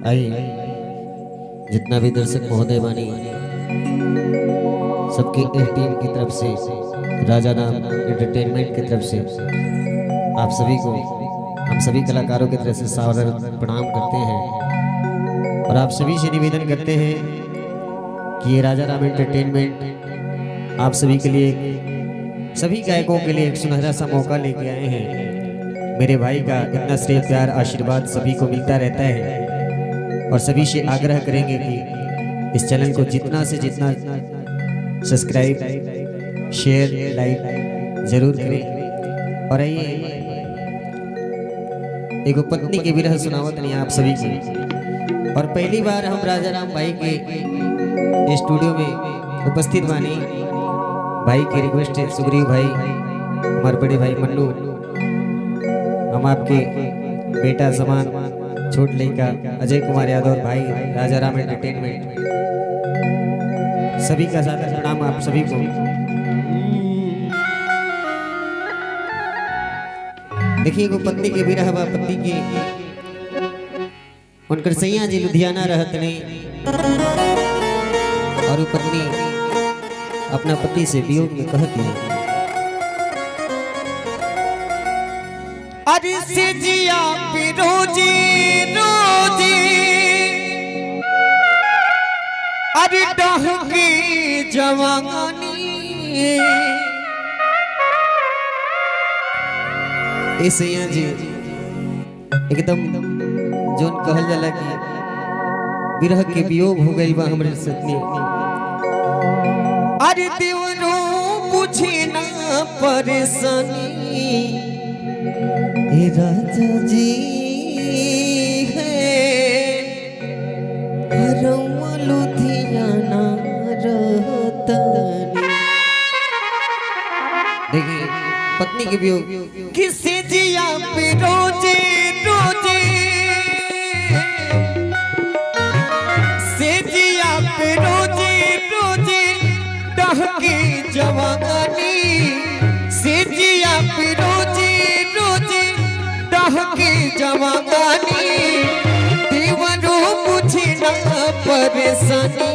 आई जितना भी दर्शक महोदय बानी सबकी टीम की तरफ से राजा नाम एंटरटेनमेंट की तरफ से आप सभी को हम सभी कलाकारों की तरफ से सादर प्रणाम करते हैं और आप सभी से निवेदन करते हैं कि ये राजा राम एंटरटेनमेंट आप सभी के लिए सभी गायकों के लिए एक सुनहरा सा मौका लेके आए हैं। मेरे भाई का इतना श्रेय प्यार आशीर्वाद सभी को मिलता रहता है और सभी से आग्रह करेंगे कि इस चैनल को जितना से जितना सब्सक्राइब शेयर लाइक जरूर करें। और आइए एक पत्नी के विरह सुनावत नहीं आप सभी की। और पहली बार हम राजा राम भाई के स्टूडियो में उपस्थित बानी। भाई की रिक्वेस्ट है, सुग्रीव भाई हमारे बड़े भाई मन्नू, हम आपके बेटा समान छोट लड़का अजय कुमार यादव और भाई राजा राम एंटरटेनमेंट सभी का सादर प्रणाम आप सभी को। देखिए वो पत्नी के विरह व पति के उनकर सैया जी लुधियाना रहत नहीं और वो पत्नी अपना पति से वियोग में कहती है, अरे से जिया रोजी रोजी अरे डहकी जवानी सैया जी एकदम जोन कहल जाला कि विरह के वियोग हो गई बा हमरे सतनी। अरे देवरो बुझे ना परेशानी राजा जी है लुधियाना रहतनी। देखिए पत्नी के वियोग किसे जिया पे रोजे रोजे से जिया पे रोजे रोजे डहकी जवानी से जिया पे रोजे रोजे डहकी जवानी देवरो मुझे ना परेशानी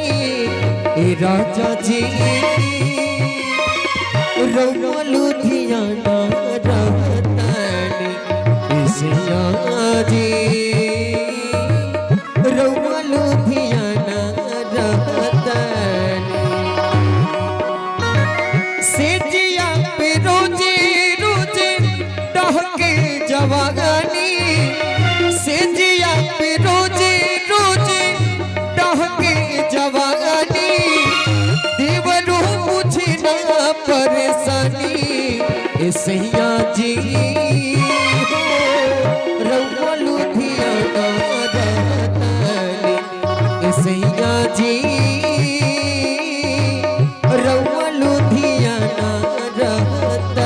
राजा जी रउआ लुधियाना रहतनी सैया जी रउआ लुधियाना रहतनी। से जिया पे रोजे रोजे डहके जवानी से जिया पे रोजे रोजे डहके जवानी देवरो मुझे ना परेशानी सैया जी रउआ लुधियाना रहतनी सैया जी रउआ लुधियाना रहतनी।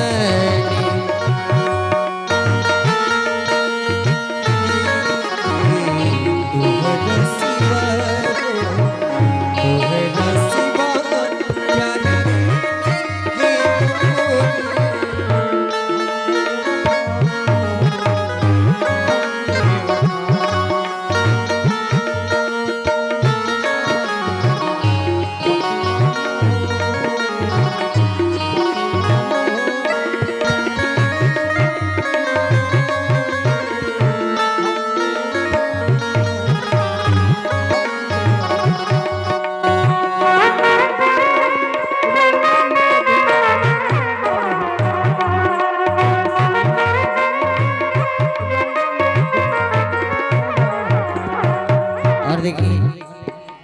देखिए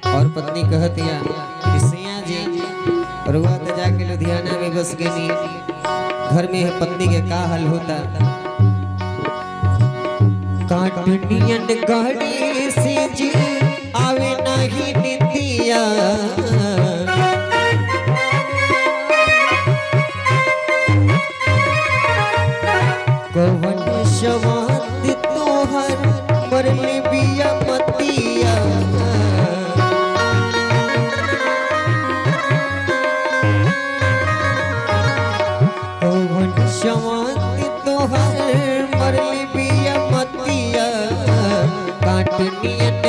और पत्नी कहती है कि सैया जी रुआ तो जाके लुधियाना में बस गई घर में है पत्नी के का हाल होता। काटनियन गाड़ी से जी आवे नहीं नितिया कवन शवात तोहर मरले बिया मतिया कवन शवात तोहर मरले बिया मतिया काटनियन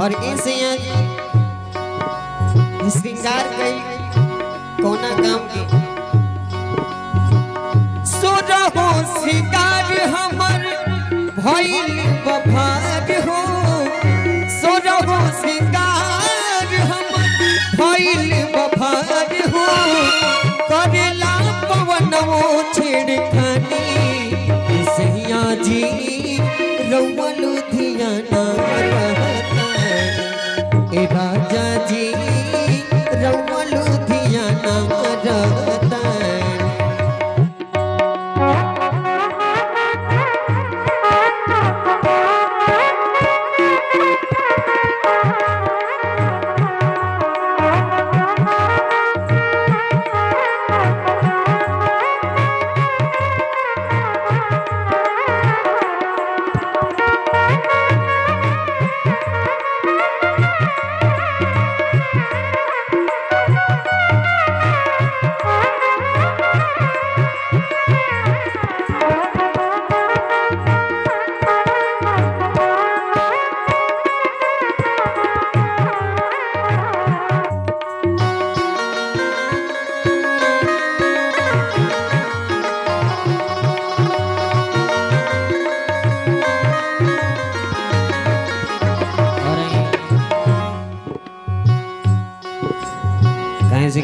और इसे श्रृंगार कई कोना काम के सुरहो श्रृंगार हमर भइल बभार हो सुरहो श्रृंगार हमर भइल बभार हो करेला पवनवो छेड़खानी सैया जी रउआ लुधियाना ए राजा जी रउआ लुधियाना रहता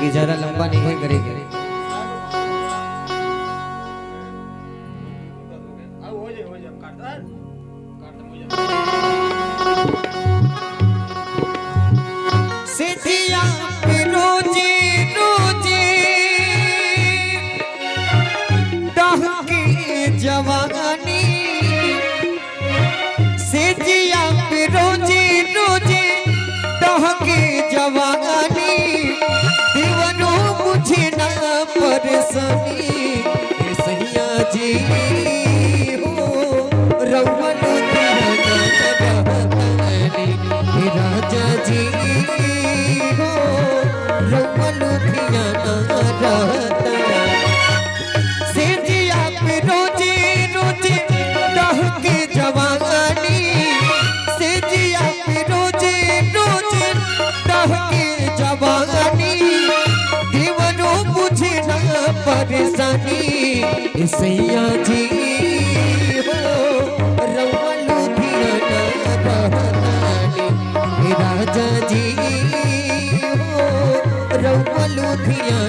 कि ज्यादा लंबा नहीं करेंगे। सिधिया पे रोजी रोजी दहकी जवानी सिधिया पे रोजी रोजी दहकी जवानी दीवानो मुझे ना परेशानी सैया जी हो रउआ राजा जी हो रउआ लुधियाना रहता सिधिया पे रोजी रोजी दहकी जवानी सिधिया पे रोजी रोजी दहकी जवानी दीवानो मुझे ना परेशानी सैया जी हो रउआ लुधियाना रहता राजा जी हो रउआ लुधियाना